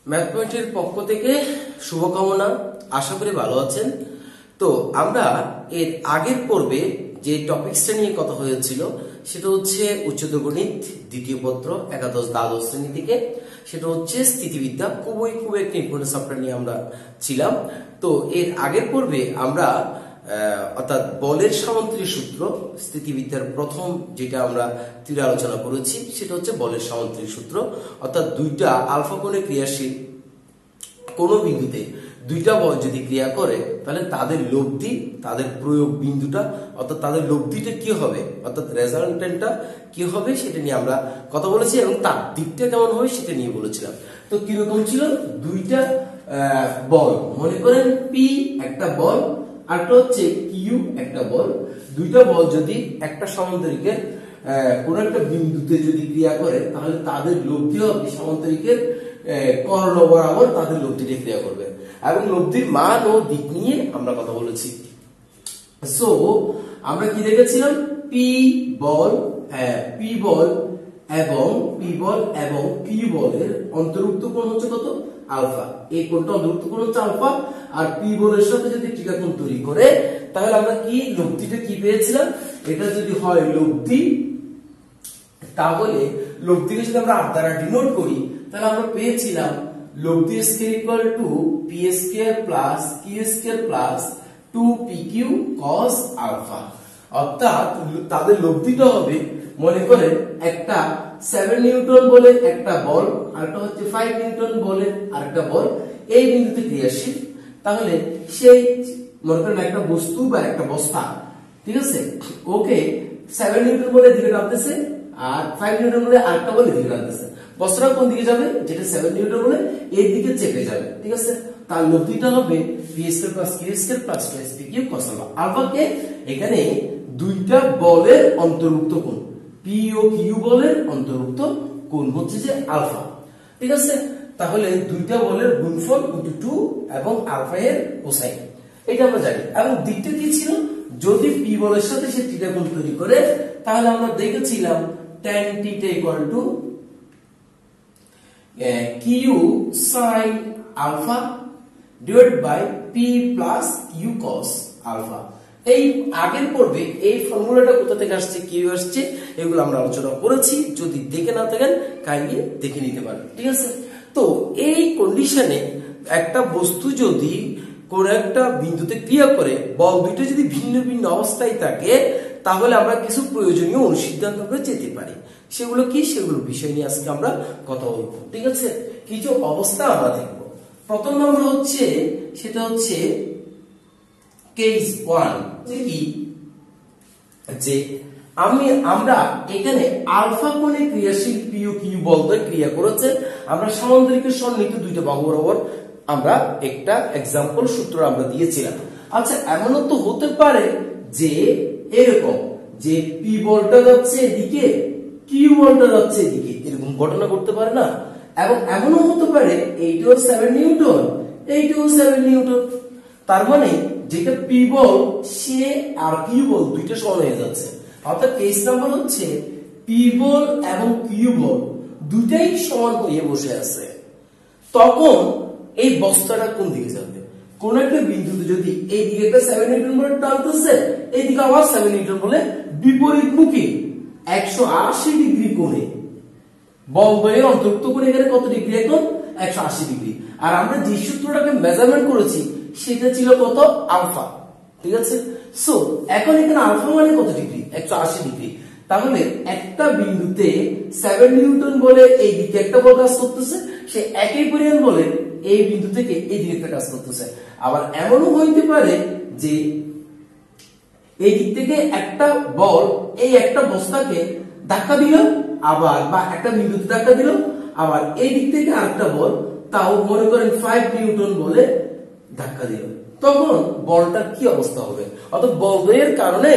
Math পয়েন্টের পক্ষ থেকে শুভকামনা। আশা করি ভালো আছেন। তো আমরা এর আগের পর্বে যে টপিকসটা নিয়ে কথা হয়েছিল সেটা হচ্ছে উচ্চতর গণিত দ্বিতীয় পত্র একাদশ দ্বাদশ শ্রেণী থেকে, সেটা হচ্ছে স্থিতিবিদ্যা। খুবই একটা ইম্পর্টেন্ট চ্যাপ্টার নিয়ে আমরা ছিলাম। তো এর আগের পর্বে আমরা অর্থাৎ বলের সামান্তরিক সূত্র, স্থিতিবিদ্যার প্রথম যেটা আমরা তীরে আলোচনা করেছি সেটা হচ্ছে বলের সামান্তরিক সূত্র। অর্থাৎ দুইটা আলফা কোণে ক্রিয়াশীল কোনো বিন্দুতে দুইটা বল যদি ক্রিয়া করে তাহলে তাদের লব্ধি, তাদের প্রয়োগ বিন্দুটা অর্থাৎ তাদের লব্ধিটা কি হবে, অর্থাৎ রেজাল্টেন্টটা কি হবে সেটা নিয়ে আমরা কথা বলেছি এবং তার দিকটা কেমন হবে সেটা নিয়ে বলেছিলাম। তো কিরকম ছিল, দুইটা বল, মনে করেন পি একটা বল আর হচ্ছে কিউ একটা বল। দুইটা বল যদি একটা সমান্তরিকের কোন একটা বিন্দুতে যদি ক্রিয়া করে তাহলে তাদের লব্ধি হবে সমান্তরিকের কর্ণ বরাবর, তাদের লব্ধিটা ক্রিয়া করবে এবং লব্ধির মান ও দিক নিয়ে আমরা কথা বলেছি। সো আমরা কি দেখেছিলাম, পি বল এবং কিউ বলের অন্তর্ভুক্ত কোণ হচ্ছে কত, আলফা। এই কোণটা অন্তর্ভুক্ত কোণ হচ্ছে আলফা। আর পি বলের সাথে যদি ত্রিকোণ তৈরি করে তাহলে আমরা কি লব্ধিটা কি পেয়েছিলাম, এটা যদি হয় লব্ধি, তাহলে লব্ধিকে যদি আমরা আর দ্বারা ডিনোট করি তাহলে আমরা পেয়েছিলাম লব্ধি square equal to P square plus Q square plus 2pq cos alpha. অর্থাৎ তাদের লব্ধিটা হবে, মনে করেন একটা 7 নিউটন বলে একটা বল আর একটা হচ্ছে 5 নিউটন বলে আরেকটা বল এই বিন্দুতে ক্রিয়াশীল। তাহলে সেই মনে করেন একটা বস্তু বা একটা বস্তা, ঠিক আছে, ওকে 7 নিউটন বলে দিকে টানতেছে আর 5 নিউটন বলে আরেকটা বলে দিকে টানতেছে। বস্তুটা কোন দিকে যাবে, যেটা 7 নিউটন বলে এই দিকে চেপে যাবে, ঠিক আছে। তার লব্ধিটা হবে P square plus Q square plus 2pq cos alpha. আলফাকে এখানে দুইটা বলের অন্তর্ভুক্ত কোণ, পি ও কিউ বলের অন্তর্ভুক্ত কোণ হচ্ছে যে আলফা, ঠিক আছে। তাহলে দুইটা বলের গুণফল × 2 এবং আলফা এর কোসাইন, এটা আমরা জানি। এবং দিকটা কি ছিল, যদি পি বলের সাথে সে থিটা কোণ তৈরি করে তাহলে আমরা দেখেছিলাম tan θ = Q sin alpha divided by P plus Q cos alpha. এই আগের পর্বে এই ফর্মুলাটা কোথা থেকে আসছে, কিউ আসছে, এগুলো আমরা আলোচনা করেছি। যদি দেখে না থাকেন কাইন্ডলি দেখে নিতে পারেন, ঠিক আছে। তো এই কন্ডিশনে একটা বস্তু যদি কোন একটা বিন্দুতে ক্রিয়া করে, বল দুইটা যদি ভিন্ন ভিন্ন অবস্থায় থাকে তাহলে আমরা কিছু প্রয়োজনীয় অনুসিদ্ধান্ত যেতে পারি। সেগুলো কি, সেগুলো বিষয় নিয়ে আজকে আমরা কথা বলবো, ঠিক আছে। কিছু অবস্থা আমরা দেখব। প্রথম নম্বর হচ্ছে, সেটা হচ্ছে কেস 1, কি যে আমরা এখানে আলফা কোণে ক্রিয়াশীল পি ও কিউ বল দ্বয় ক্রিয়া করেছে। আমরা সমান্তরিকের সন্নিহিত দুইটা বাহু বরাবর আমরা একটা एग्जांपल সূত্র আমরা দিয়েছিলাম। আচ্ছা, এমনও তো হতে পারে যে এরকম যে পি বলটা যাচ্ছে এদিকে, কিউ বলটা যাচ্ছে এদিকে, এরকম ঘটনা ঘটতে পারে না। এবং এমনও হতে পারে এইটাও 7 নিউটন, এইটাও 7 নিউটন। তার মানে যেটা পি বল সে আর কিউ বল দুইটা সমান হয়ে যাচ্ছে। অর্থাৎ কেস নাম্বার হচ্ছে পি বল এবং কিউ বল দুইটাই সমান হয়ে বসে আছে। তখন এই বস্তাটা কোন দিকে যাবে, কোন একটা বিন্দুতে যদি এই দিকে একটা 7 নিউটন বলে টানতেছে, এইদিকে আবার 7 নিউটন বলে বিপরীতমুখী 180 ডিগ্রি কোণে বল দ্বয়ের অন্তর্ভুক্ত কোণ এখানে কত ডিগ্রি, এখন 180 ডিগ্রি। আর আমরা যে সূত্রটাকে মেজারমেন্ট করেছি সেটা ছিল কত, আলফা, ঠিক আছে। সো এখন এখানে আলফা মানে কত ডিগ্রি, 180 ডিগ্রি। তাহলে একটা বিন্দুতে 7 নিউটন বলে এই দিকে একটা বল কাজ করতেছে, সে একই পরিমাণ বলে এই বিন্দু থেকে এই দিকে একটা কাজ করতেছে। আবার এমনও হইতে পারে যে এই দিক থেকে একটা বল এই একটা বস্তাকে ধাক্কা দিল, আবার বা একটা বিন্দুতে ধাক্কা দিল, আবার এই দিক থেকে আরেকটা বল, তাও মনে করেন 5 নিউটন বলে ধাক্কা দিল। তখন বলটার কি অবস্থা হবে, অর্থাৎ বলের কারণে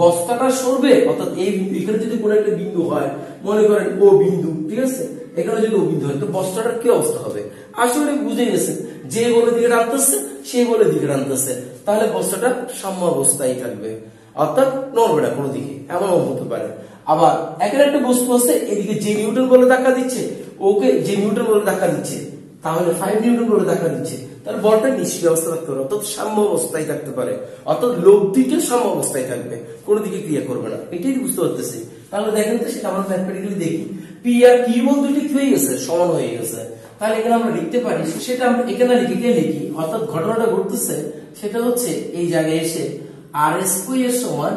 বস্তাটা সরবে। অর্থাৎ এই এখানে যদি কোনো একটা বিন্দু হয়, মনে করেন ও বিন্দু, ঠিক আছে, এখানে যদি ও বিন্দু হয় তো বস্তাটার কি অবস্থা হবে, আসলে বুঝে গেছেন, যে বলের দিকে টানতেছে সেই বলের দিকে টানতেছে, তাহলে বস্তাটা সাম্য অবস্থায় থাকবে, অর্থাৎ নড়বে না কোনো দিকে, এমন হতে পারে। আবার এখানে একটা বস্তু আছে, এদিকে যে নিউটন বলে ধাক্কা দিচ্ছে, ওকে যে নিউটন বলে ধাক্কা দিচ্ছে তাহলে 5 নিউটন বলে দেখা দিচ্ছে, তার বলটা নিষ্ক্রিয় অবস্থা থাকতে পারে, অর্থাৎ সাম্য অবস্থায় থাকতে পারে, অর্থাৎ লব্ধিটা সাম্য অবস্থায় থাকবে, কোনো দিকে ক্রিয়া করবে না। এটাই বুঝতে পারতেছি। তাহলে দেখেন তো সেটা আমরা ম্যাথমেটিক্যালি দেখি। পি আর কিউ বল দুটি কি হয়ে গেছে, সমান হয়ে গেছে। তাহলে এখানে আমরা লিখতে পারি, সেটা আমরা এখানে লিখি, অর্থাৎ ঘটনাটা ঘটতেছে সেটা হচ্ছে এই জায়গায় এসে আর স্কয়ার সমান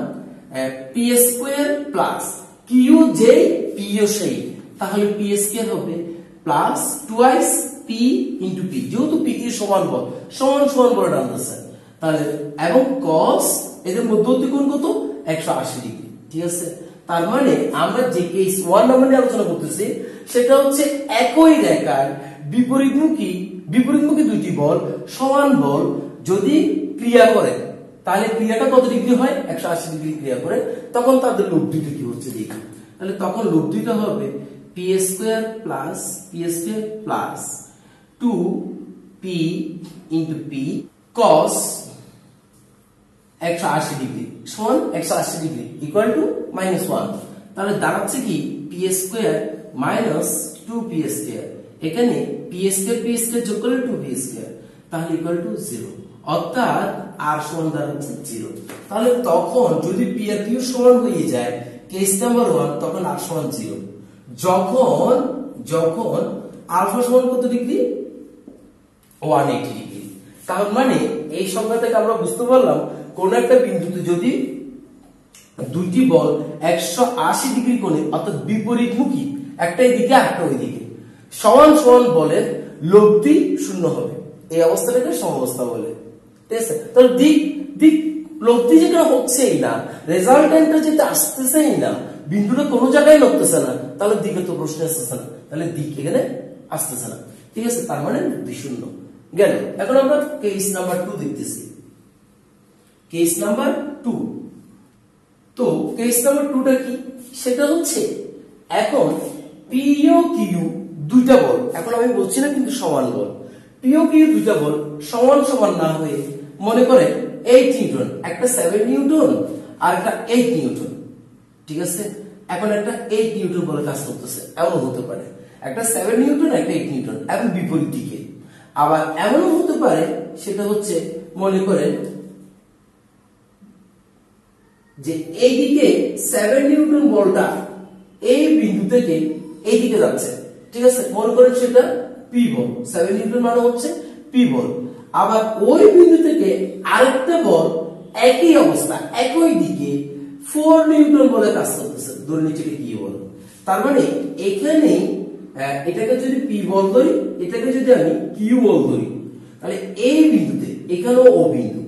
পি স্কয়ার প্লাস কিউ যে পি ও সেই, তাহলে পি স্কয়ার হবে plus twice P into P, যেহেতু পি কিউ সমান বল, সমান বলে টানতেছে, তাহলে এবং cos এদের মধ্যবর্তী কোণ কত 180 ডিগ্রি। ঠিক আছে, তার মানে আমরা যে কেস 1 নাম্বার নিয়ে আলোচনা করতেছি সেটা হচ্ছে একই রেখার বিপরীতমুখী দুইটি বল সমান বল যদি ক্রিয়া করে, তাহলে ক্রিয়াটা কত ডিগ্রি হয়, 180 ডিগ্রি ক্রিয়া করে, তখন তাদের লব্ধিটা কি হচ্ছে দেখি। তাহলে তখন লব্ধিটা হবে P square plus 2p into p cos 180 degree সমান 180 ডিগ্রি ইকুয়াল টু -1। তাহলে দাঁড়াচ্ছে কি P square minus 2p square, এখানে p স্কয়ার যোগ করলে 2p স্কয়ার, তাহলে ইকুয়াল টু 0, অর্থাৎ r সমান দাঁড়াচ্ছে 0। তাহলে তখন যদি p আর q সমান হয়ে যায় কেস নাম্বার 1, তখন r সমান 0। যখন আলফা সমান কত ডিগ্রি, 180 ডিগ্রি। তার মানে এই সংখ্যা থেকে আমরা বুঝতে পারলাম কোন একটা বিন্দুতে যদি দুইটি বল 180 ডিগ্রি কোণে, অর্থাৎ বিপরীতমুখী, একটা এদিকে একটা ওইদিকে, সমান বলের লব্ধি শূন্য হবে। এই অবস্থাটাকে সমঅবস্থা বলে। ঠিক আছে, তাহলে দিক লব্ধি যেটা হচ্ছেই না, রেজাল্টেন্টটা যেটা আসতেছেই না, বিন্দুটা কোনো জায়গায় লড়তেছে না, তাহলে দিকে তো প্রশ্ন আসতেছে না, তাহলে দিক এখানে আসতেছে না। ঠিক আছে, তার মানে লব্ধি শূন্য গেল। এখন আমরা কেস নাম্বার 2 দেখতেছি। কেস নাম্বার 2, তো কেস নাম্বার 2টা কি, সেটা হচ্ছে এখন পি ও কিউ দুইটা বল, এখন আমি বলছি না কিন্তু সমান বল, পি ও কিউ দুইটা বল সমান না হয়ে মনে করে 8 নিউটন, একটা 7 নিউটন আর একটা 8 নিউটন। ঠিক আছে, এখন একটা 8 নিউটন বলে কাজ করতেছে, এমন হতে পারে একটা 7 নিউটন একটা 8 নিউটন এবং বিপরীত দিকে। আবার এমনও হতে পারে সেটা হচ্ছে মনে করেন যে এইদিকে 7 নিউটন বলটা এই বিন্দু থেকে এইদিকে যাচ্ছে। ঠিক আছে, মনে করেন সেটা পি বল, 7 নিউটন মানে হচ্ছে পি বল। আবার ওই বিন্দু থেকে আরেকটা বল একই অবস্থা একই দিকে 4 নিউটন বলে কাজ করতেছে, ধরে নিচে কি বল। তার মানে এখানে এটাকে যদি পি বল ধরি, এটাকে যদি আমি কিউ বল ধরি, তাহলে এই বিন্দুতে এখানেও ও বিন্দু,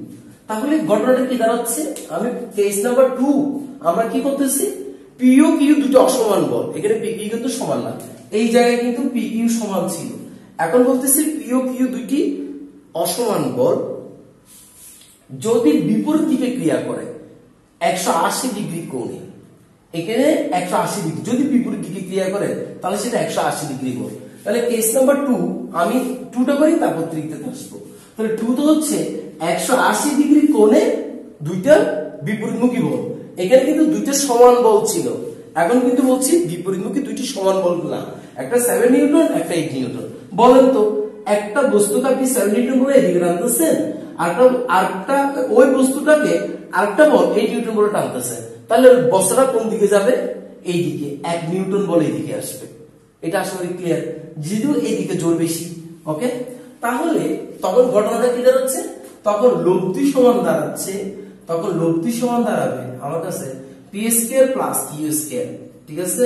তাহলে ঘটনাটা কি দাঁড়াচ্ছে, আমি কেস নাম্বার 2 আমরা কি করতেছি, পি ও কিউ দুটো অসমান বল, এখানে পি কিউ কিন্তু সমান না, এই জায়গায় কিন্তু পি কিউ সমান ছিল। এখন বলতেছি পি ও কিউ দুটি অসমান বল যদি বিপরীত দিকে ক্রিয়া করে 180 ডিগ্রি কোণে, এখানে 180 ডিগ্রি যদি বিপরীত দিকে ক্রিয়া করে তাহলে সেটা 180 ডিগ্রি কোণ। তাহলে কেস নাম্বার 2 আমি 2টা করি, তারপর 3তে আসবো। তাহলে 2 তো হচ্ছে 180 ডিগ্রি কোণে দুইটা বিপরীতমুখী বল, এখানে কিন্তু দুইটা সমান বল ছিল, এখন কিন্তু বলছি বিপরীতমুখী দুইটি সমান বল না, একটা 7 নিউটন একটা 8 নিউটন। বলেন তো একটা বস্তুকে আপনি 7 নিউটন বলে এদিকে টানতেছেন, আরেকটা ওই বস্তুটাকে আরেকটা বল 8 নিউটন বলে টানতেছেন, তাহলে বস্তুটা কোন দিকে যাবে, এই দিকে, 1 নিউটন বল এইদিকে আসবে। এটা আসলে ক্লিয়ার, যদিও এইদিকে জোর বেশি। ওকে, তাহলে তখন ঘটনাটা কি দাঁড়াচ্ছে, তখন লব্ধি সমান দাঁড়াবে আমার কাছে P square plus Q square. ঠিক আছে,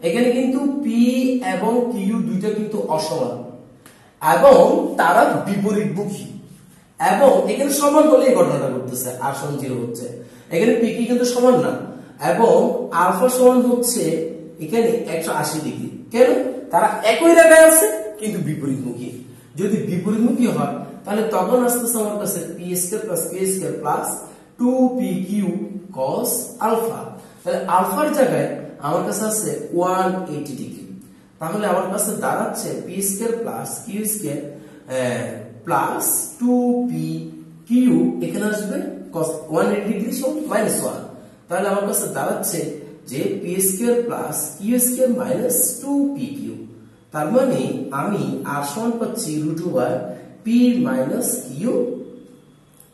এখানে কিন্তু পি এবং কিউ দুইটা কিন্তু অসমান এবং তারা বিপরীতমুখী, এবং এখানে সমান হলে এই ঘটনাটা ঘটতেছে, আর সমান 0 হচ্ছে, এখানে পি কিউ কিন্তু সমান না, এবং আলফা সমান হচ্ছে এখানে 180 ডিগ্রি। কেন, তারা একই রেখায় আছে কিন্তু বিপরীতমুখী। যদি বিপরীতমুখী হয় তাহলে তখন আসতেছে আমার কাছে P square plus Q square plus 2pq cos alpha. তাহলে আলফার জায়গায় আমার কাছে আছে 180 ডিগ্রি, তাহলে আমার কাছে দাঁড়াচ্ছে P square plus Q square plus 2pq, এখানে আসবে cos 180 ডিগ্রি সমান -1, তাহলে আমার কাছে দাঁড়াচ্ছে যে P square plus Q square minus 2pq। তার মানে আমি আর সমান পাচ্ছি √p minus Q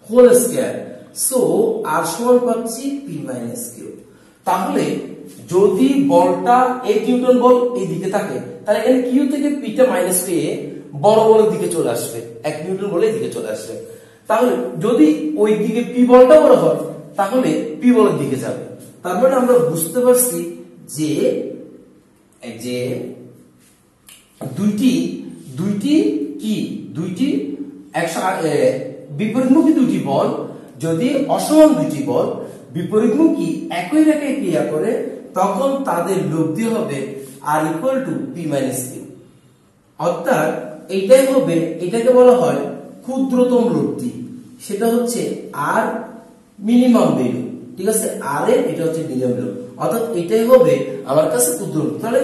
whole square. So R সমান পাচ্ছি p মাইনাস কিউ। তাহলে যদি বলটা 1 নিউটন বল এই দিকে থাকে তাহলে এখানে কিউ থেকে p টা মাইনাস হয়ে বড় বলের দিকে চলে আসবে, 1 নিউটন বলের দিকে চলে আসবে। তাহলে যদি ওই দিকে p বলটা বড় হয় তাহলে p বলের দিকে যাবে। তার মানে আমরা বুঝতে পারছি যে দুইটি বিপরীতমুখী দুটি বল যদি অসমান দুটি বল বিপরীতমুখী একই রেখায় ক্রিয়া করে তখন তাদের লব্ধি হবে r = p - q। অর্থাৎ এইটাই হবে, এটাকে বলা হয় ক্ষুদ্রতম লব্ধি, সেটা হচ্ছে r মিনিমাম ভ্যালু। ঠিক আছে, r এর এটা হচ্ছে মিনিমাম ভ্যালু, অর্থাৎ এটাই হবে আমার কাছে ক্ষুদ্র। তাহলে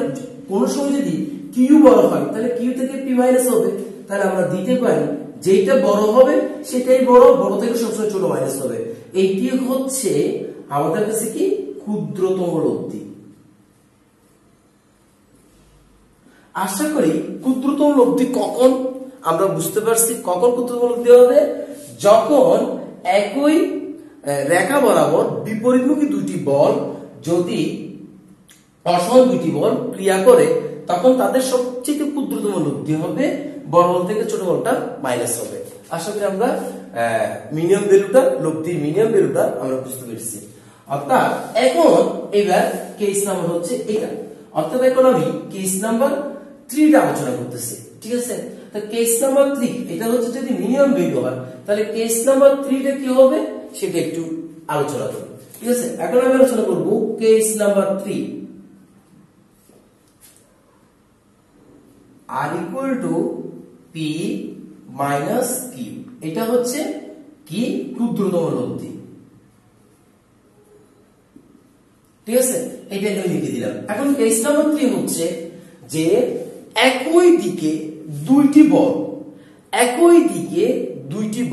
কোন সময় যদি q বড় হয় তাহলে q থেকে p মাইনাস হবে, তাহলে আমরা দিতে পারি যেটা বড় হবে সেটাই বড়, বড় থেকে সবসময় ছোট মাইনাস হবে। এইটি হচ্ছে আমাদের কাছে কি ক্ষুদ্রতম লব্ধি। আশা করি ক্ষুদ্রতম লব্ধি কখন আমরা বুঝতে পারছি। কখন ক্ষুদ্রতম লব্ধি হবে? যখন একই রেখা বরাবর বিপরীতমুখী দুটি বল যদি অসমান দুটি বল ক্রিয়া করে তখন তাদের সবচেয়ে ক্ষুদ্রতম লব্ধি হবে বড় বল থেকে ছোট বলটা মাইনাস হবে। আশা করি আমরা মিনিমাম ভ্যালুটা, লব্ধির মিনিমাম ভ্যালুটা আমরা বুঝতে পেরেছি। অর্থাৎ এখন এবার কেস নাম্বার হচ্ছে এটা, অর্থাৎ এখন আমি কেস নাম্বার 3 টা আলোচনা করতেছি। ঠিক আছে, তো কেস নাম্বার 3 এটা হচ্ছে যদি মিনিমাম ভ্যালু হয় তাহলে কেস নাম্বার 3 টা কি হবে সেটা একটু আলোচনা করব। ঠিক আছে, এখন আমি আলোচনা করব case number 3, r = p minus q। এটা হচ্ছে কি ক্ষুদ্রতম লব্ধি। ঠিক আছে, এটা আমি লিখে দিলাম। এখন কেস নাম্বার 3 হচ্ছে যে একই দিকে দুইটি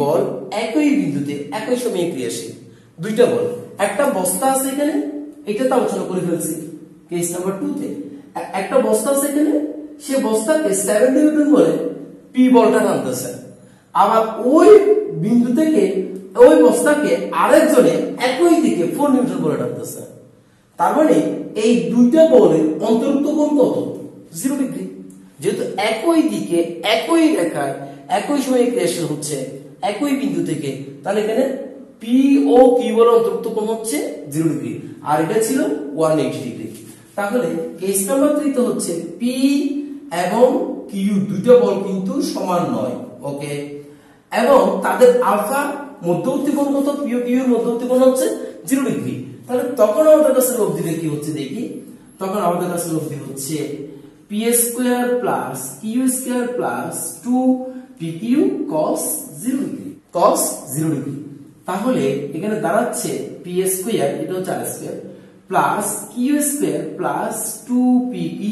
বল একই বিন্দুতে একই সময়ে ক্রিয়াশীল। দুইটা বল, একটা বস্তা আছে এখানে, এটা তো আলোচনা করে ফেলছি কেস নাম্বার 2 তে। একটা বস্তা আছে এখানে, সে বস্তাকে 7 নিউটন বলে p বলটা টানতেছে, আবার ওই বিন্দু থেকে ওই বস্তাকে আরেকজনে একই দিকে 4 নিউটন বলে টানতেছে। তার মানে এই দুইটা বলের অন্তর্ভুক্ত কোণ কত? 0 ডিগ্রি। যেহেতু একই দিকে একই রেখায় একই সময়ে ক্রিয়াশীল হচ্ছে একই বিন্দু থেকে, তাহলে এখানে p ও q বলের অন্তর্ভুক্ত কোণ হচ্ছে 0 ডিগ্রি, আর এটা ছিল 180 ডিগ্রি। তাহলে কেস নাম্বার 3 তে হচ্ছে p এবং q দুইটা বল কিন্তু সমান নয়। ওকে, এবং তাদের আলফা মধ্যবর্তী কোণ কত? p ও q এর মধ্যবর্তী কোণ হচ্ছে 0 ডিগ্রি। তাহলে তখন আমাদের কাছে লব্ধিটা কি হচ্ছে দেখি। তখন আমাদের কাছে লব্ধি হচ্ছে p² + q² + 2pq cos 0 degree, cos 0 degree. তাহলে এখানে দাঁড়াচ্ছে p² এটা হচ্ছে r² plus q² plus 2pq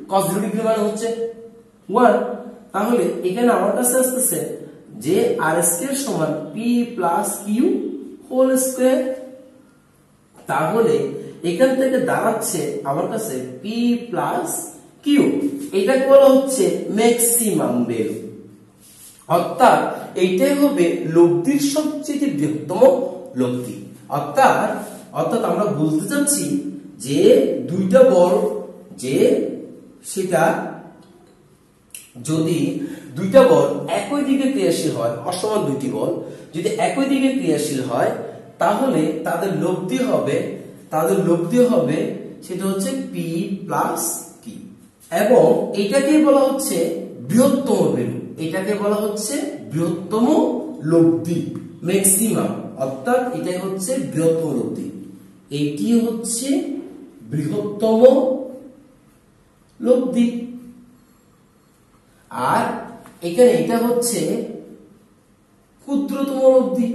cos 0 degree মানে হচ্ছে 1। তাহলে এখানে আমার কাছে আসছে যে r² সমান p plus q whole square. তাহলে এখান থেকে দাঁড়াচ্ছে আমার কাছে p প্লাস q, এটাকে বলা হচ্ছে ম্যাক্সিমাম ভ্যালু। অর্থাৎ এইটাই হবে লব্ধির সবচেয়ে বৃহত্তম লব্ধি। অর্থাৎ আমরা বলতে চাচ্ছি যে দুইটা বল সেটা যদি দুইটা বল একই দিকে ক্রিয়াশীল হয়, অসমান দুইটি বল যদি একই দিকে ক্রিয়াশীল হয় তাহলে তাদের লব্ধি হবে সেটা হচ্ছে p প্লাস q। এবং এটাকে বলা হচ্ছে বৃহত্তম ভ্যালু, এটাকে বলা হচ্ছে বৃহত্তম লব্ধি, ম্যাক্সিমাম। অর্থাৎ এটাই হচ্ছে বৃহত্তম লব্ধি, এটি হচ্ছে বৃহত্তম লব্ধি। আর এখানে এটা হচ্ছে ক্ষুদ্রতম লব্ধি।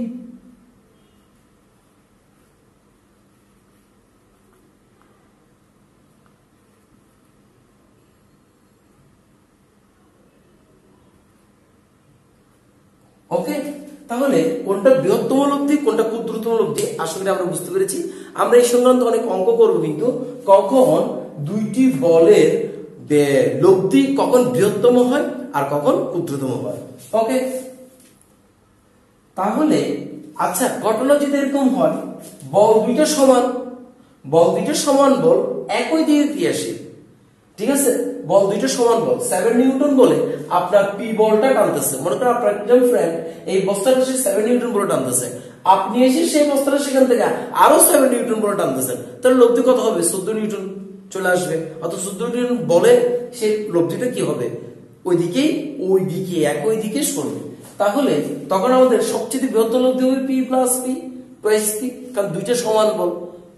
ওকে, তাহলে কোনটা বৃহত্তম লব্ধি কোনটা ক্ষুদ্রতম লব্ধি আশা করি আমরা বুঝতে পেরেছি। আমরা এই সংক্রান্ত অনেক অঙ্ক করব, কিন্তু কখন দুইটি বলের লব্ধি কখন বৃহত্তম হয় আর কখন ক্ষুদ্রতম হয়। ওকে, তাহলে আচ্ছা ঘটনা যদি এরকম হয় বল দুইটা সমান বল একই দিকে ক্রিয়াশীল, ঠিক আছে, বল দুইটা সমান বল 7 নিউটন বলে আপনার পি বলটা টানতেছে, মনে করেন আপনার একজন ফ্রেন্ড এই বস্তাটা সে 7 নিউটন বলে টানতেছে, আপনি এসে সেই বস্তাটা সেখান থেকে আরো 7 নিউটন বলে টানতেছেন, তাহলে লব্ধি কত হবে? 14 নিউটন চলে আসবে। অত 14 নিউটন বলে সেই লব্ধিটা কি হবে? ওই দিকে একই দিকে সরবে। তাহলে তখন আমাদের সবচেয়ে বৃহত্তম লব্ধি হবে P plus P plus P, কারণ দুইটা সমান বল।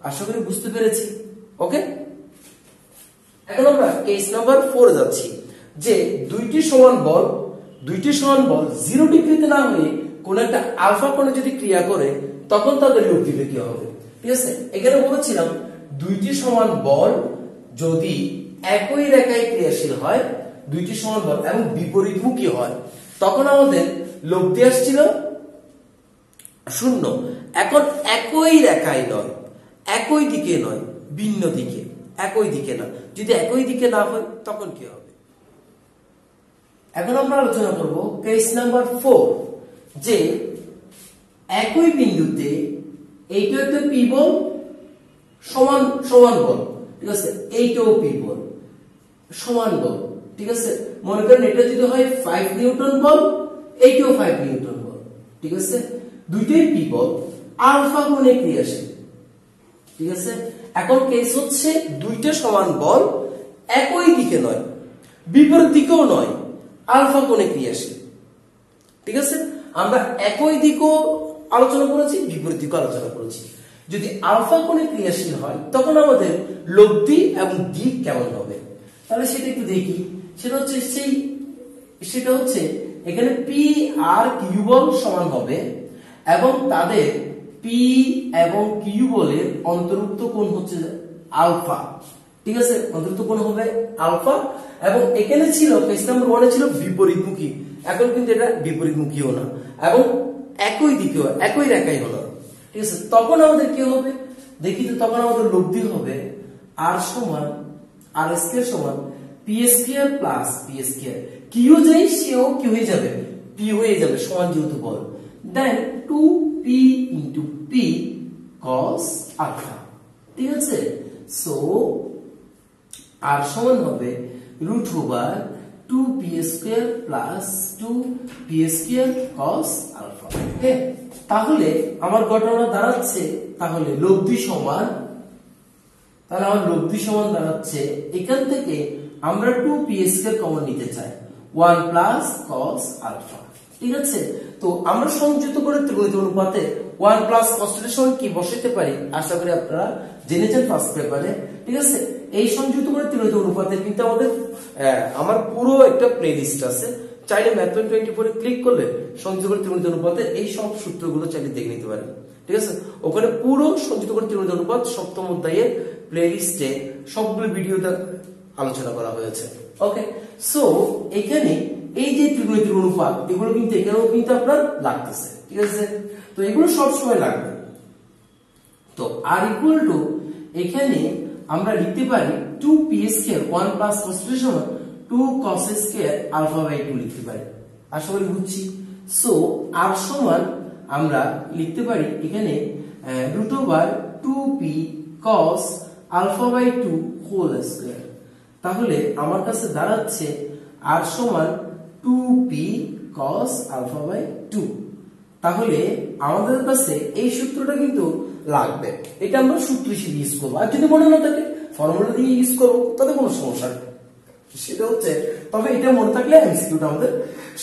আশা করি বুঝতে পেরেছি। ওকে, এখন আমরা কেস নাম্বার 4 যাচ্ছি, যে দুইটি সমান বল 0 ডিগ্রিতে না হয়ে কোন একটা আলফা কোণে যদি ক্রিয়া করে তখন তাদের লব্ধিটা কি হবে? ঠিক আছে, এখানে বলেছিলাম দুইটি সমান বল যদি একই রেখায় ক্রিয়াশীল হয়, দুইটি সমান বল এবং বিপরীতমুখী হয়, তখন আমাদের লব্ধি আসছিল 0। এখন একই রেখায় নয়, একই দিকে নয়, ভিন্ন দিকে, একই দিকে না, যদি একই দিকে না হয় তখন কি হবে? এখন আমরা আলোচনা করব কেস নাম্বার 4, যে একই বিন্দুতে এইটা একটা পি বল সমান বল, ঠিক আছে, এইটাও পি বল সমান বল, ঠিক আছে, মনে করেন এটা যদি হয় 5 নিউটন বল, এইটাও 5 নিউটন বল, ঠিক আছে, দুইটাই পি বল আলফা কোণে ক্রিয়াশীল, ঠিক আছে। এখন কেস হচ্ছে দুইটা সমান বল একই দিকে নয়, বিপরীত দিকেও নয়, আলফা কোণে ক্রিয়াশীল, ঠিক আছে। আমরা একই দিকও আলোচনা করেছি, বিপরীত দিকও আলোচনা করেছি। যদি আলফা কোণে ক্রিয়াশীল হয় তখন আমাদের লব্ধি এবং দিক কেমন হবে? তাহলে সেটা একটু দেখি। সেটা হচ্ছে এখানে পি আর কিউ বল সমান হবে এবং তাদের পি এবং কিউ বলের অন্তর্ভুক্ত কোণ হচ্ছে আলফা, ঠিক আছে, অন্তর্ভুক্ত কোণ হবে আলফা। এবং এখানে ছিল কেস নাম্বার 1 ছিল বিপরীতমুখী, এখন কিন্তু এটা বিপরীতমুখীও না এবং একই দিকেও একই রেখায় হলো, ঠিক আছে। তখন আমাদের কি হবে দেখি তো, তখন আমাদের লব্ধি হবে আর সমান আর স্কয়ার সমান P square plus P square, Q যাই সেও কি হয়ে যাবে? পি হয়ে যাবে, সমান যেহেতু বল, দেন 2p into p cos alpha, ঠিক আছে। সো আর সমান হবে √2p square plus 2p square cos alpha। হ্যাঁ, তাহলে আমার ঘটনা দাঁড়াচ্ছে, তাহলে লব্ধি সমান, তাহলে আমার লব্ধি সমান দাঁড়াচ্ছে এখান থেকে আমরা 2p স্কয়ার কমন নিতে চাই, 1 প্লাস cos alpha, ঠিক আছে। তো আমরা সংযুক্ত করে ত্রিকোণমিতিক অনুপাতে 1 প্লাস cos এর সমান কি বসাতে পারি? আশা করি আপনারা জেনেছেন ফার্স্ট পেপারে, ঠিক আছে। এই সংযুক্ত করে ত্রিকোণমিতিক অনুপাতে কিন্তু আমাদের আমার পুরো একটা প্লেলিস্ট আছে, চাইলে ম্যাথমেটিক্স 24 এ ক্লিক করলে সংযুক্ত করে ত্রিকোণমিতিক অনুপাতে এই সব সূত্রগুলো চাইলে দেখে নিতে পারেন, ঠিক আছে। ওখানে পুরো সংযুক্ত করে ত্রিকোণমিতিক অনুপাত সপ্তম অধ্যায়ের প্লেলিস্টে সবগুলো ভিডিওতে আলোচনা করা হয়েছে। ওকে, সো এখানে এই যে ত্রিকোণমিতিক অনুপাত এগুলো কিন্তু এখানেও কিন্তু আপনার লাগতেছে, ঠিক আছে। তো এগুলো সব সময় লাগবে। তো আর ইকুয়াল টু এখানে আমরা লিখতে পারি 2p স্কয়ার 1 প্লাস cos এর সমান 2 cos স্কয়ার আলফা বাই 2 লিখতে পারি, আশা করি বুঝছি। সো আর সমান আমরা লিখতে পারি এখানে √2p cos alpha by 2 whole square. তাহলে আমার কাছে দাঁড়াচ্ছে আর সমান 2p cos আলফা বাই 2। তাহলে আমাদের কাছে এই সূত্রটা কিন্তু লাগবে, এটা আমরা সূত্র হিসেবে ইউজ করবো, আর যদি মনে না থাকে ফর্মুলা দিয়ে ইউজ করবো তাতে কোনো সমস্যা নেই। সেটা হচ্ছে তবে এটা মনে থাকলে এমসিকিউটা আমাদের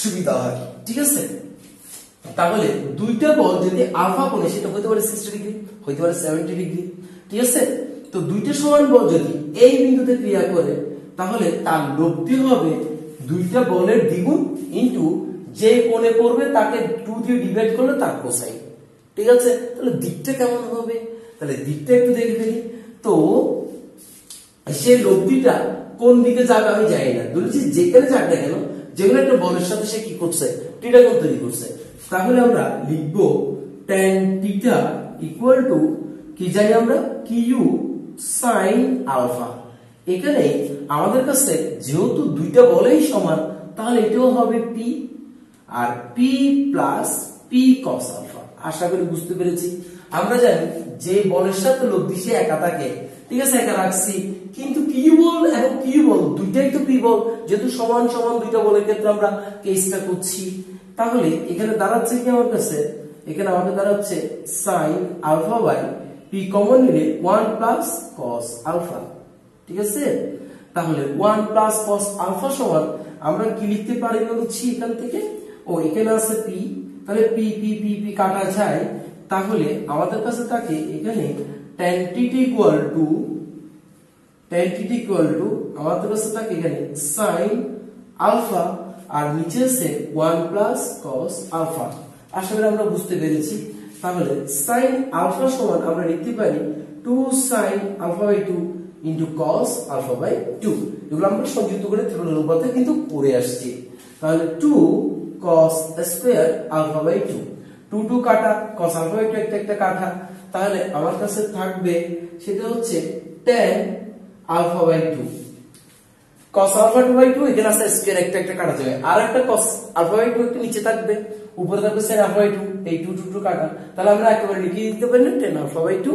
সুবিধা হয়, ঠিক আছে। তাহলে দুইটা বল যদি আলফা কোণে, সেটা হতে পারে 60 ডিগ্রি, হতে পারে 70 ডিগ্রি, ঠিক আছে। তো দুইটা সমান বল যদি এই বিন্দুতে ক্রিয়া করে তাহলে তার লব্ধি হবে দুইটা বলের দ্বিগুণ ইনটু যে কোণে পড়বে তাকে 2 দিয়ে ডিভাইড করলে তার কোসাইন, ঠিক আছে। তাহলে দিকটা কেমন হবে? তাহলে দিকটা একটু দেখে ফেলি। তো সেই লব্ধিটা কোন দিকে যাবে আমি জানি না, বলছি যেখানে যাক না কেন, যেখানে একটা বলের সাথে সে কি করছে, ত্রিকোণ তৈরি করছে, তাহলে আমরা লিখব tan থিটা ইকুয়াল টু কি জানি আমরা কিউ sin আলফা। এখানে আমাদের কাছে যেহেতু দুইটা বলেই সমান, তাহলে এটাও হবে পি আর P plus P cos alpha. আশা করি বুঝতে পেরেছি। আমরা জানি যে বলের সাথে লব্ধি সে একা থাকে, ঠিক আছে, একা রাখছি, কিন্তু কিউ বল এবং কিউ বল দুইটাই তো পি বল, যেহেতু সমান সমান দুইটা বলের ক্ষেত্রে আমরা কেসটা করছি। তাহলে এখানে দাঁড়াচ্ছে কি আমার কাছে, এখানে আমাদের দাঁড়াচ্ছে sine alpha by P common নিলে 1 প্লাস কস আলফা, ঠিক আছে। তাহলে 1 প্লাস কস আলফা সমান আমরা কি লিখতে পারি বলছি এখান থেকে, ও এখানে আছে পি, তাহলে পি পি পি পি কাটা যায়, তাহলে আমাদের কাছে থাকে এখানে tan θ ইকুয়াল টু আমাদের কাছে থাকে এখানে sin আলফা আর নিচে আছে 1 প্লাস cos আলফা। আশা করি আমরা বুঝতে পেরেছি। তাহলে sin আলফা সমান আমরা লিখতে পারি 2 sin alpha by 2 into cos alpha by 2। এগুলো আমরা সংযুক্ত করে থিওরেমের অনুপাতে কিন্তু করে আসছি। তাহলে 2 cos স্কয়ার আলফা বাই 2, 2 2 কাটা, cos আলফা বাই 2 একটা কাটা, তাহলে আমার কাছে থাকবে সেটা হচ্ছে tan alpha by 2 cos alpha 2 by 2, এখানে আছে স্কয়ার একটা কাটা যাবে, আর একটা cos আলফা বাই 2 একটা নিচে থাকবে, উপরে থাকবে sin আলফা বাই 2, এই 2 2 2 কাটা, তাহলে আমরা একেবারে লিখে দিতে পারি না tan আলফা বাই 2।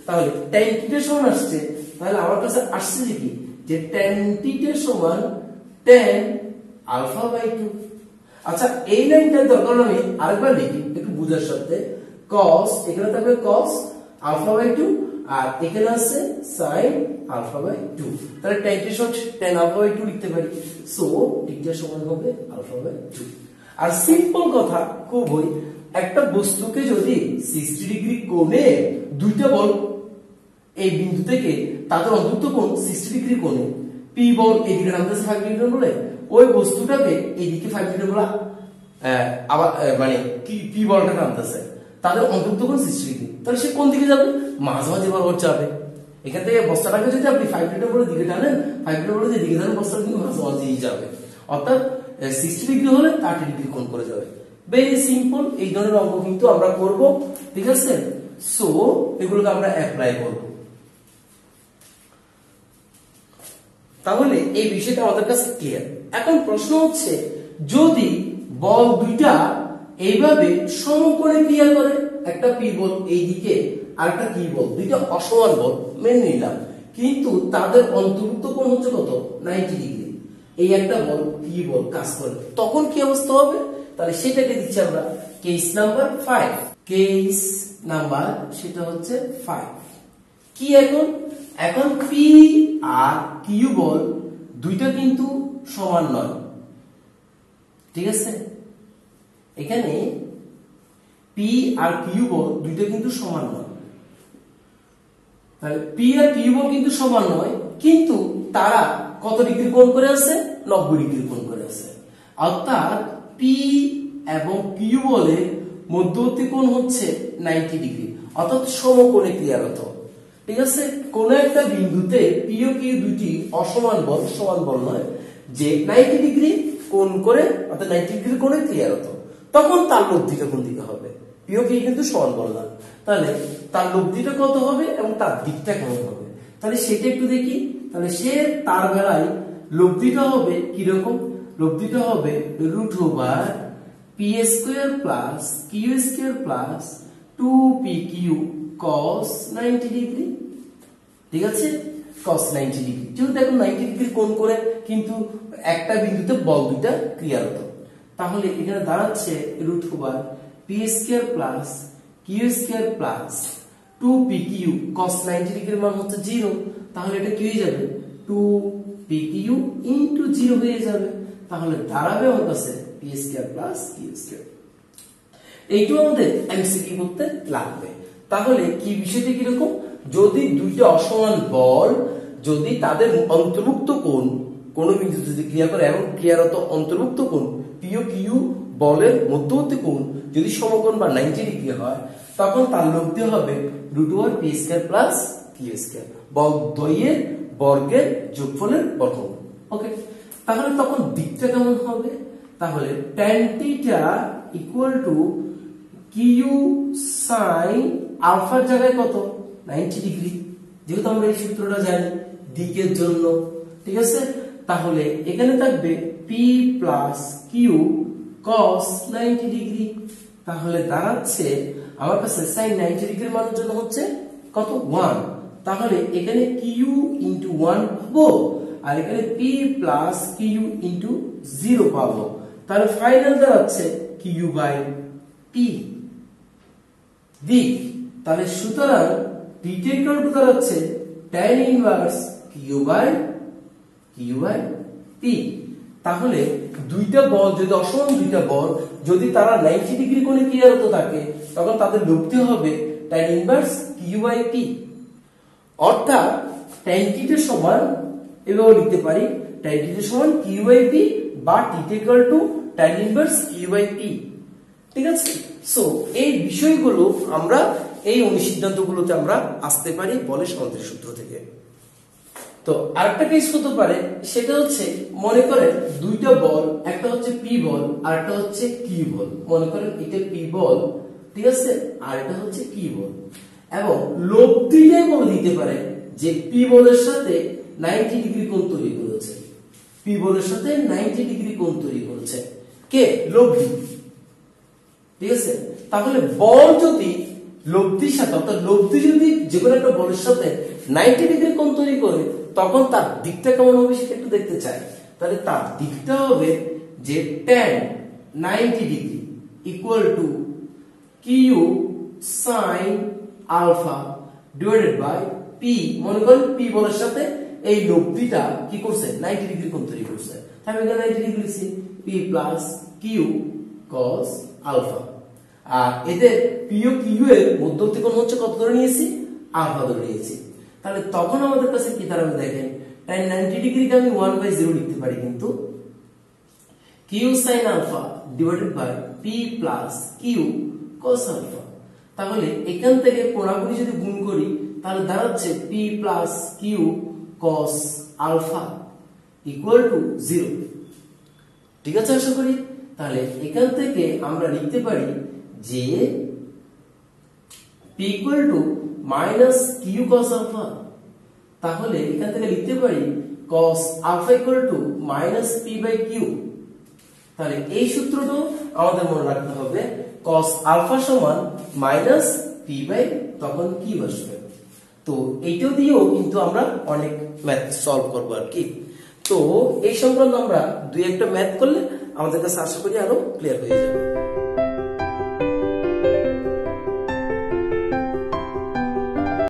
তাহলে tan θ সমান আসছে, তাহলে আমার কাছে আসছে কি যে tan θ সমান tan আলফা বাই 2। আচ্ছা, এই লাইনটা দরকার আমি আরেকবার লিখি একটু বুঝার সাথে, cos এখানে থাকবে cos আলফা বাই 2 আর এখানে আছে sin আলফা বাই 2, তাহলে tan θ সমান tan আলফা বাই 2 লিখতে পারি। সো θ সমান হবে আলফা বাই 2। আর সিম্পল কথা খুবই, একটা বস্তুকে যদি 60 ডিগ্রি কোণে দুইটা বল এই বিন্দু থেকে তাদের অন্তত কোণ 60 ডিগ্রি কোণে, পি বল এদিকে নামতেছে 5 ডিগ্রি বলে, ওই বস্তুটাকে এইদিকে 5 ডিগ্রি বলা আবার মানে পি বলটা নামতেছে, তাদের অন্তত কোণ 60 ডিগ্রি, তাহলে সে কোন দিকে যাবে, মাঝামাঝি বরাবর যাবে। এখান থেকে বস্তাটাকে যদি আপনি 5 ডিগ্রি বলে দিকে টানেন, 5 ডিগ্রি বলে দিকে টানেন, বস্তাটা কিন্তু মাঝামাঝি যাবে, অর্থাৎ 60 ডিগ্রি হলে 30 ডিগ্রি কোণ করে যাবে। ভেরি সিম্পল, এই ধরনের অঙ্ক কিন্তু আমরা করব, ঠিক আছে। সো এগুলোকে আমরা অ্যাপ্লাই করব। তাহলে এই বিষয়টা আমাদের কাছে ক্লিয়ার। এখন প্রশ্ন হচ্ছে, যদি বল দুইটা এইভাবে সমকোণে ক্রিয়া করে, একটা পি বল এইদিকে আর একটা কি বল, দুইটা অসমান বল মেনে নিলাম, কিন্তু তাদের অন্তর্ভুক্ত কোণ হচ্ছে কত, 90 ডিগ্রি, এই একটা বল পি বল কাজ করে, তখন কি অবস্থা হবে, তাহলে সেটাকে দিচ্ছি আমরা কেস নাম্বার 5। কেস নাম্বার সেটা হচ্ছে 5 কি, এখন পি আর কিউ বল দুইটা কিন্তু সমান নয়, ঠিক আছে। এখানে পি আর কিউ বল দুইটা কিন্তু সমান নয়, তাহলে পি আর কিউ বল কিন্তু সমান নয়, কিন্তু তারা কত ডিগ্রি কোণ করে আছে, 90 ডিগ্রি কোণ করে আছে, অর্থাৎ পি এবং কিউ বলের মধ্যবর্তী কোণ হচ্ছে 90 ডিগ্রি, অর্থাৎ সমকোণে ক্রিয়ারত, ঠিক আছে। কোন একটা বিন্দুতে পি ও কিউ দুইটি অসমান বল, সমান বল নয়, যে 90 ডিগ্রি কোণ করে, অর্থাৎ 90 ডিগ্রি কোণে ক্রিয়ারত, তখন তার লব্ধিটা কোন দিকে হবে, পি ও কিউ কিন্তু সমান বল না, তাহলে তার লব্ধিটা কত হবে এবং তার দিকটা কেমন হবে, তাহলে সেটা একটু দেখি। তাহলে সে তার বেলায় লব্ধিটা হবে কিরকম, লব্ধিটা হবে √/p² plus Q square plus 2pq cos 90 degree, ঠিক আছে, cos 90 ডিগ্রি। যেহেতু দেখুন 90 ডিগ্রি কোণ করে কিন্তু একটা বিন্দুতে বল দুইটা ক্রিয়ারত, তাহলে এখানে দাঁড়াচ্ছে √p² plus q² plus 2pq cos 90 ডিগ্রির মান হচ্ছে 0, তাহলে এটা কি হয়ে যাবে, 2pq ইনটু 0 হয়ে যাবে, তাহলে দাঁড়াবে আমার কাছে p² প্লাস q²। এইটু আমাদের এমসিকিউ করতে লাগবে। তাহলে কি বিষয়টি কিরকম, যদি দুইটা অসমান বল, যদি তাদের অন্তর্ভুক্ত কোণ কোন বিন্দুতে যদি ক্রিয়া করে এবং ক্রিয়ারত অন্তর্ভুক্ত কোণ পি ও কিউ বলের মধ্যবর্তী কোণ যদি সমকোণ বা 90 ডিগ্রি হয়, তখন তার লব্ধি হবে √p² প্লাস q², বল দ্বয়ের বর্গের যোগফলের বর্গমূল। ওকে, তাহলে তখন দিকটা কেমন হবে, তাহলে tan θ equal to Q sine আলফার জায়গায় কত, 90 ডিগ্রি, যেহেতু আমরা এই সূত্রটা জানি দিকের জন্য, ঠিক আছে, তাহলে এখানে থাকবে p plus Q cos 90 degree. তাহলে দাঁড়াচ্ছে আমার কাছে sin 90 ডিগ্রির মানের জন্য হচ্ছে কত 1, তাহলে এখানে কিউ ইন্টু 1 পাবো আর এখানে p প্লাস কিউ ইন্টু 0 পাবো। তাহলে ফাইনাল দাঁড়াচ্ছে কিউ বাই পি দিক। তাহলে সুতরাং পিটা ইকুয়াল টু দাঁড়াচ্ছে tan inverse Q by P. তাহলে দুইটা বল যদি অসমান দুইটা বল যদি তারা 90 ডিগ্রি কোণে ক্রিয়ারত থাকে তখন তাদের লব্ধি হবে tan inverse Q by P. অর্থাৎ tan থিটা সমান এভাবে লিখতে পারি tan থিটা সমান কিউ বাই পি বা theta equal to tan inverse Q by P. ঠিক আছে, সো এই বিষয়গুলো আমরা এই অনুসিদ্ধান্তগুলোতে আমরা আসতে পারি বলের সমান্তরাল সূত্র থেকে। তো আরেকটা কেস হতে পারে, সেটা হচ্ছে মনে করেন দুইটা বল, একটা হচ্ছে পি বল আর একটা হচ্ছে কিউ বল। মনে করেন এটা পি বল, ঠিক আছে, আর এটা হচ্ছে কিউ বল, এবং লব্ধিটাই বলে দিতে পারে যে পি বলের সাথে 90 ডিগ্রি কোণ তৈরি করেছে, পি বলের সাথে 90 ডিগ্রি কোণ তৈরি করেছে কে? লব্ধি। ঠিক আছে, তাহলে বল যদি লব্ধির সাথে, অর্থাৎ লব্ধি যদি যেকোনো একটা বলের সাথে 90 ডিগ্রি কোণ তৈরি করে তখন তার দিকটা কেমন হবে সেটা একটু দেখতে চাই। তাহলে তার দিকটা হবে যে tan 90 degree equal to Q sin alpha divided by P. মনে করেন পি বলের সাথে এই লব্ধিটা কি করছে 90 ডিগ্রি কোণ তৈরি করছে, তাহলে এখানে 90 ডিগ্রি লিখছি P plus Q cos alpha. আর এদের পি ও কিউ এর মধ্যবর্তী কোণ হচ্ছে কত ধরে নিয়েছি? আলফা ধরে নিয়েছি। তাহলে তখন আমাদের কাছে কি দাঁড়াবে দেখেন, tan 90 ডিগ্রিকে আমি 1/0 লিখতে পারি, কিন্তু q sin alpha divided by P plus Q cos alpha. তাহলে এখান থেকে কোণাগুলি যদি গুণ করি তাহলে দাঁড়াচ্ছে p plus Q cos alpha equal to 0। ঠিক আছে, আশা করি। তাহলে এখান থেকে আমরা লিখতে পারি যে p equal to minus q cos alpha. তাহলে এখান থেকে লিখতে পারি cos alpha equal to minus p by q. তাহলে এই সূত্রটা আমাদের মনে রাখতে হবে, cos আলফা সমান মাইনাস পি বাই তখন কিউ আসবে। তো এইটাও দিয়েও কিন্তু আমরা অনেক ম্যাথ সলভ করবো আর কি। তো এই সংক্রান্ত আমরা দুই একটা ম্যাথ করলে আমাদের কাছে আশা করি আরো ক্লিয়ার হয়ে যাবে।